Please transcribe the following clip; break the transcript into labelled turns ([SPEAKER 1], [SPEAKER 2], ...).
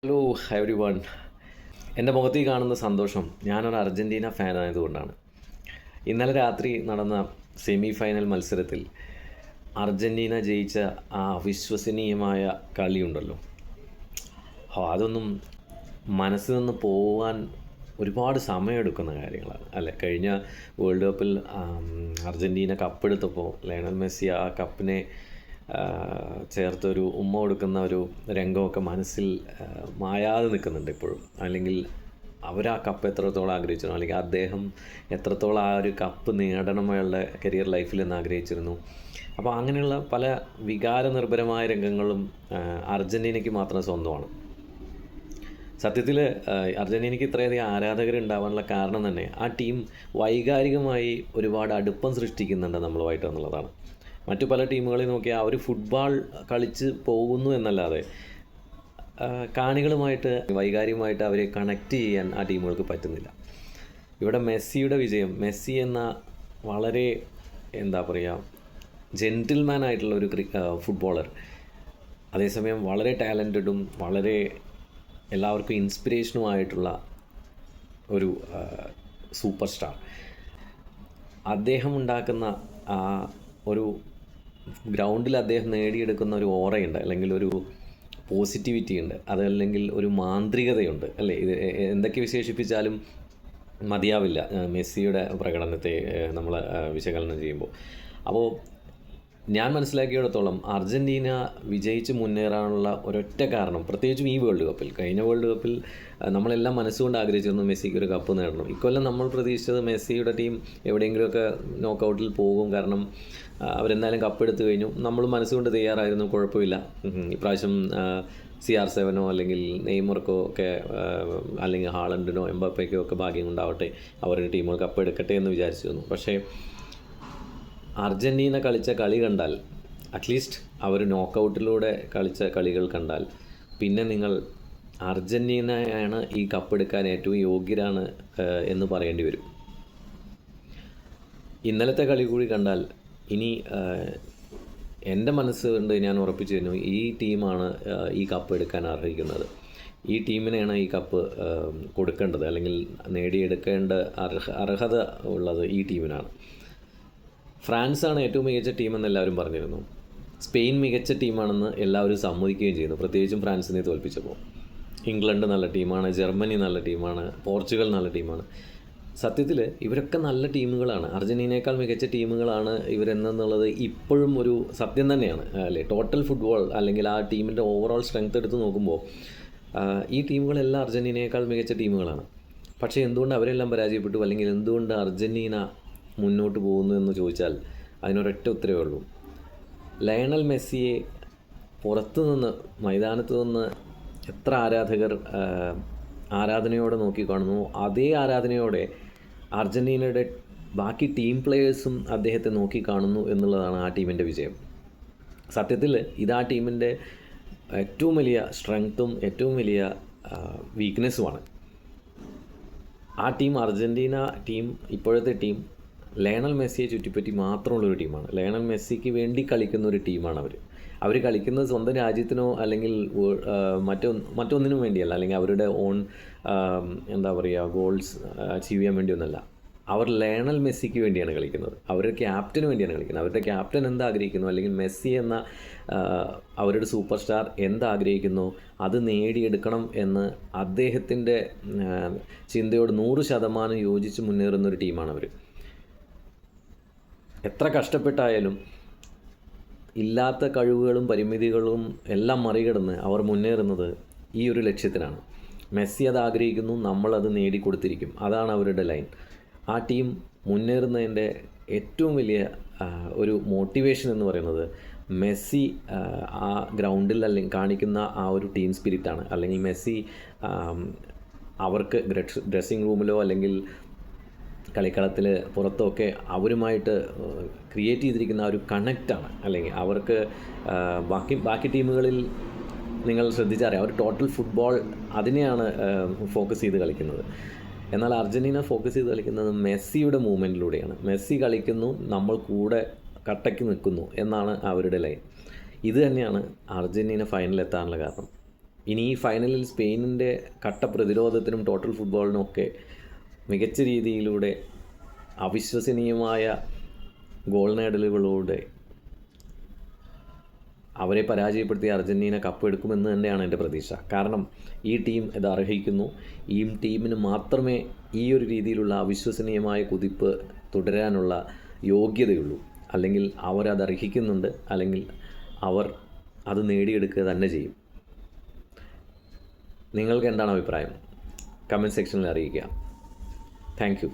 [SPEAKER 1] Hello every one. എൻ്റെ മുഖത്തിൽ കാണുന്ന സന്തോഷം ഞാനൊരു അർജൻറ്റീന ഫാനായതുകൊണ്ടാണ്. ഇന്നലെ രാത്രി നടന്ന സെമി ഫൈനൽ മത്സരത്തിൽ അർജൻറ്റീന ജയിച്ച ആ അവിശ്വസനീയമായ കളിയുണ്ടല്ലോ, അതൊന്നും മനസ്സിൽ നിന്ന് പോകാൻ ഒരുപാട് സമയമെടുക്കുന്ന കാര്യങ്ങളാണ് അല്ലേ. കഴിഞ്ഞ വേൾഡ് കപ്പിൽ അർജൻറ്റീന കപ്പെടുത്തപ്പോൾ ലയണൽ മെസ്സി ആ കപ്പിനെ ചേർത്തൊരു ഉമ്മ കൊടുക്കുന്ന ഒരു രംഗമൊക്കെ മനസ്സിൽ മായാതെ നിൽക്കുന്നുണ്ട് ഇപ്പോഴും. അല്ലെങ്കിൽ അവർ ആ കപ്പ് എത്രത്തോളം ആഗ്രഹിച്ചിരുന്നു, അല്ലെങ്കിൽ അദ്ദേഹം എത്രത്തോളം ആ ഒരു കപ്പ് നേടണം അയാളുടെ കരിയർ ലൈഫിൽ എന്ന് ആഗ്രഹിച്ചിരുന്നു. അപ്പോൾ അങ്ങനെയുള്ള പല വികാരനിർഭരമായ രംഗങ്ങളും അർജൻറ്റീനയ്ക്ക് മാത്രം സ്വന്തമാണ്. സത്യത്തിൽ അർജൻറ്റീനയ്ക്ക് ഇത്രയധികം ആരാധകരുണ്ടാവാനുള്ള കാരണം തന്നെ ആ ടീം വൈകാരികമായി ഒരുപാട് അടുപ്പം സൃഷ്ടിക്കുന്നുണ്ട് നമ്മളുമായിട്ട് എന്നുള്ളതാണ്. മറ്റു പല ടീമുകളെ നോക്കിയാൽ അവർ ഫുട്ബോൾ കളിച്ച് പോകുന്നു എന്നല്ലാതെ കാണികളുമായിട്ട് വൈകാരികമായിട്ട് അവരെ കണക്റ്റ് ചെയ്യാൻ ആ ടീമുകൾക്ക് പറ്റുന്നില്ല. ഇവിടെ മെസ്സിയുടെ വിജയം, മെസ്സി എന്ന വളരെ എന്താ പറയുക ജെൻറ്റിൽമാൻ ആയിട്ടുള്ള ഒരു ഫുട്ബോളർ, അതേസമയം വളരെ ടാലൻറ്റഡും വളരെ എല്ലാവർക്കും ഇൻസ്പിറേഷനുമായിട്ടുള്ള ഒരു സൂപ്പർ സ്റ്റാർ, അദ്ദേഹം ഉണ്ടാക്കുന്ന ആ ഒരു ഗ്രൗണ്ടിൽ അദ്ദേഹം നേടിയെടുക്കുന്ന ഒരു ഓറയുണ്ട്, അല്ലെങ്കിൽ ഒരു പോസിറ്റിവിറ്റി ഉണ്ട്, അതല്ലെങ്കിൽ ഒരു മാന്ത്രികതയുണ്ട് അല്ലേ. ഇത് എന്തൊക്കെ വിശേഷിപ്പിച്ചാലും മതിയാവില്ല മെസ്സിയുടെ പ്രകടനത്തെ നമ്മൾ വിശകലനം ചെയ്യുമ്പോൾ. അപ്പോൾ ഞാൻ മനസ്സിലാക്കിയിടത്തോളം അർജൻറ്റീന വിജയിച്ച് മുന്നേറാനുള്ള ഒരൊറ്റ കാരണം, പ്രത്യേകിച്ചും ഈ വേൾഡ് കപ്പിൽ, കഴിഞ്ഞ വേൾഡ് കപ്പിൽ നമ്മളെല്ലാം മനസ്സുകൊണ്ട് ആഗ്രഹിച്ചിരുന്നു മെസ്സിക്ക് ഒരു കപ്പ് നേടണം. ഇക്കൊല്ലം നമ്മൾ പ്രതീക്ഷിച്ചത് മെസ്സിയുടെ ടീം എവിടെയെങ്കിലുമൊക്കെ നോക്കൗട്ടിൽ പോകും, കാരണം അവരെന്തായാലും കപ്പെടുത്തു കഴിഞ്ഞു. നമ്മൾ മനസ്സുകൊണ്ട് തയ്യാറായിരുന്നു, കുഴപ്പമില്ല. ഇപ്രാവശ്യം CR7 അല്ലെങ്കിൽ നെയ്മർക്കോ ഒക്കെ, അല്ലെങ്കിൽ ഹാളണ്ടിനോ എംബാപ്പയ്ക്കോ ഒക്കെ ഭാഗ്യം ഉണ്ടാവട്ടെ, അവരുടെ ടീമുകൾ കപ്പെടുക്കട്ടെ എന്ന് വിചാരിച്ചിരുന്നു. പക്ഷേ അർജൻറ്റീന കളിച്ച കളി കണ്ടാൽ, അറ്റ്ലീസ്റ്റ് അവർ നോക്കൗട്ടിലൂടെ കളിച്ച കളികൾ കണ്ടാൽ, പിന്നെ നിങ്ങൾ അർജൻറ്റീനയാണ് ഈ കപ്പെടുക്കാൻ ഏറ്റവും യോഗ്യരാണ് എന്ന് പറയേണ്ടി വരും. ഇന്നലത്തെ കളി കൂടി കണ്ടാൽ ഇനി എൻ്റെ മനസ്സുകൊണ്ട് ഞാൻ ഉറപ്പിച്ചു തരുന്നു, ഈ ടീമാണ് ഈ കപ്പ് എടുക്കാൻ അർഹിക്കുന്നത്. ഈ ടീമിനെയാണ് ഈ കപ്പ് കൊടുക്കേണ്ടത്, അല്ലെങ്കിൽ നേടിയെടുക്കേണ്ട അർഹത ഉള്ളത് ഈ ടീമിനാണ്. ഫ്രാൻസാണ് ഏറ്റവും മികച്ച ടീമെന്ന് എല്ലാവരും പറഞ്ഞിരുന്നു. സ്പെയിൻ മികച്ച ടീമാണെന്ന് എല്ലാവരും സമ്മതിക്കുകയും ചെയ്യുന്നു, പ്രത്യേകിച്ചും ഫ്രാൻസിനെ തോൽപ്പിച്ചപ്പോൾ. ഇംഗ്ലണ്ട് നല്ല ടീമാണ്, ജർമ്മനി നല്ല ടീമാണ്, പോർച്ചുഗൽ നല്ല ടീമാണ്. സത്യത്തിൽ ഇവരൊക്കെ നല്ല ടീമുകളാണ്, അർജൻറ്റീനയേക്കാൾ മികച്ച ടീമുകളാണ് ഇവരെന്നുള്ളത് ഇപ്പോഴും ഒരു സത്യം തന്നെയാണ് അല്ലേ. ടോട്ടൽ ഫുട്ബോൾ അല്ലെങ്കിൽ ആ ടീമിൻ്റെ ഓവറോൾ സ്ട്രെങ്ത് എടുത്ത് നോക്കുമ്പോൾ ഈ ടീമുകളെല്ലാം അർജൻറ്റീനയേക്കാൾ മികച്ച ടീമുകളാണ്. പക്ഷേ എന്തുകൊണ്ട് അവരെല്ലാം പരാജയപ്പെട്ടു, അല്ലെങ്കിൽ എന്തുകൊണ്ട് അർജൻറ്റീന മുന്നോട്ട് പോകുന്നു എന്ന് ചോദിച്ചാൽ അതിനൊരൊറ്റ ഉത്തരവേ ഉള്ളൂ. ലയണൽ മെസ്സിയെ പുറത്തു നിന്ന്, മൈതാനത്ത് നിന്ന് എത്ര ആരാധകർ ആരാധനയോടെ നോക്കിക്കാണുന്നു, അതേ ആരാധനയോടെ അർജൻറ്റീനയുടെ ബാക്കി ടീം പ്ലെയേഴ്സും അദ്ദേഹത്തെ നോക്കിക്കാണുന്നു എന്നുള്ളതാണ് ആ ടീമിൻ്റെ വിജയം. സത്യത്തിൽ ഇത് ആ ടീമിൻ്റെ ഏറ്റവും വലിയ സ്ട്രെങ്ത്തും ഏറ്റവും വലിയ വീക്ക്നെസ്സുമാണ്. ആ ടീം, അർജൻറ്റീന ടീം, ഇപ്പോഴത്തെ ടീം ലയണൽ മെസ്സിയെ ചുറ്റിപ്പറ്റി മാത്രമുള്ളൊരു ടീമാണ്. ലയണൽ മെസ്സിക്ക് വേണ്ടി കളിക്കുന്ന ഒരു ടീമാണ് അവർ കളിക്കുന്നത് സ്വന്തം രാജ്യത്തിനോ അല്ലെങ്കിൽ മറ്റൊന്നിനും വേണ്ടിയല്ല, അല്ലെങ്കിൽ അവരുടെ ഓൺ എന്താ പറയുക ഗോൾസ് അച്ചീവ് ചെയ്യാൻ വേണ്ടിയൊന്നുമല്ല. അവർ ലയണൽ മെസ്സിക്ക് വേണ്ടിയാണ് കളിക്കുന്നത്, അവരുടെ ക്യാപ്റ്റന് വേണ്ടിയാണ് കളിക്കുന്നത്. അവരുടെ ക്യാപ്റ്റൻ എന്താഗ്രഹിക്കുന്നു, അല്ലെങ്കിൽ മെസ്സി എന്ന അവരുടെ സൂപ്പർ സ്റ്റാർ എന്താഗ്രഹിക്കുന്നു അത് നേടിയെടുക്കണം എന്ന് അദ്ദേഹത്തിൻ്റെ ചിന്തയോട് 100% യോജിച്ച് മുന്നേറുന്നൊരു ടീമാണ് അവർ. എത്ര കഷ്ടപ്പെട്ടായാലും ഇല്ലാത്ത കഴിവുകളും പരിമിതികളും എല്ലാം മറികടന്ന് അവർ മുന്നേറുന്നത് ഈ ഒരു ലക്ഷ്യത്തിനാണ്. മെസ്സി അത് ആഗ്രഹിക്കുന്നു, നമ്മളത് നേടിക്കൊടുത്തിരിക്കും, അതാണ് അവരുടെ ലൈൻ. ആ ടീം മുന്നേറുന്നതിൻ്റെ ഏറ്റവും വലിയ ഒരു മോട്ടിവേഷൻ എന്ന് പറയുന്നത് മെസ്സി ആ ഗ്രൗണ്ടിൽ അല്ലെങ്കിൽ കാണിക്കുന്ന ആ ഒരു ടീം സ്പിരിറ്റാണ്. അല്ലെങ്കിൽ മെസ്സി അവർക്ക് ഡ്രസ്സിങ് റൂമിലോ അല്ലെങ്കിൽ കളിക്കളത്തിൽ പുറത്തൊക്കെ അവരുമായിട്ട് ക്രിയേറ്റ് ചെയ്തിരിക്കുന്ന ആ ഒരു കണക്റ്റാണ്. അല്ലെങ്കിൽ അവർക്ക് ബാക്കി ടീമുകളിൽ നിങ്ങൾ ശ്രദ്ധിച്ചറിയാം, അവർ ടോട്ടൽ ഫുട്ബോൾ അതിനെയാണ് ഫോക്കസ് ചെയ്ത് കളിക്കുന്നത്. എന്നാൽ അർജൻറ്റീന ഫോക്കസ് ചെയ്ത് കളിക്കുന്നത് മെസ്സിയുടെ മൂവ്മെൻറ്റിലൂടെയാണ്. മെസ്സി കളിക്കുന്നു, നമ്മൾ കൂടെ കട്ടയ്ക്ക് നിൽക്കുന്നു എന്നാണ് അവരുടെ ലൈൻ. ഇത് തന്നെയാണ് അർജൻറ്റീന ഫൈനലിൽ എത്താനുള്ള കാരണം. ഇനി ഈ ഫൈനലിൽ സ്പെയിനിൻ്റെ കട്ട പ്രതിരോധത്തിനും ടോട്ടൽ ഫുട്ബോളിനും ഒക്കെ മികച്ച രീതിയിലൂടെ അവിശ്വസനീയമായ ഗോൾ നേടലുകളോടെ അവരെ പരാജയപ്പെടുത്തി അർജൻറ്റീന കപ്പ് എടുക്കുമെന്ന് തന്നെയാണ് എൻ്റെ പ്രതീക്ഷ. കാരണം ഈ ടീം ഇത് അർഹിക്കുന്നു. ഈ ടീമിന് മാത്രമേ ഈ ഒരു രീതിയിലുള്ള അവിശ്വസനീയമായ കുതിപ്പ് തുടരാനുള്ള യോഗ്യതയുള്ളൂ. അല്ലെങ്കിൽ അവരത് അർഹിക്കുന്നുണ്ട്, അല്ലെങ്കിൽ അവർ അത് നേടിയെടുക്കുക തന്നെ ചെയ്യും. നിങ്ങൾക്ക് എന്താണ് അഭിപ്രായം? കമൻറ്റ് സെക്ഷനിൽ അറിയിക്കുക. Thank you.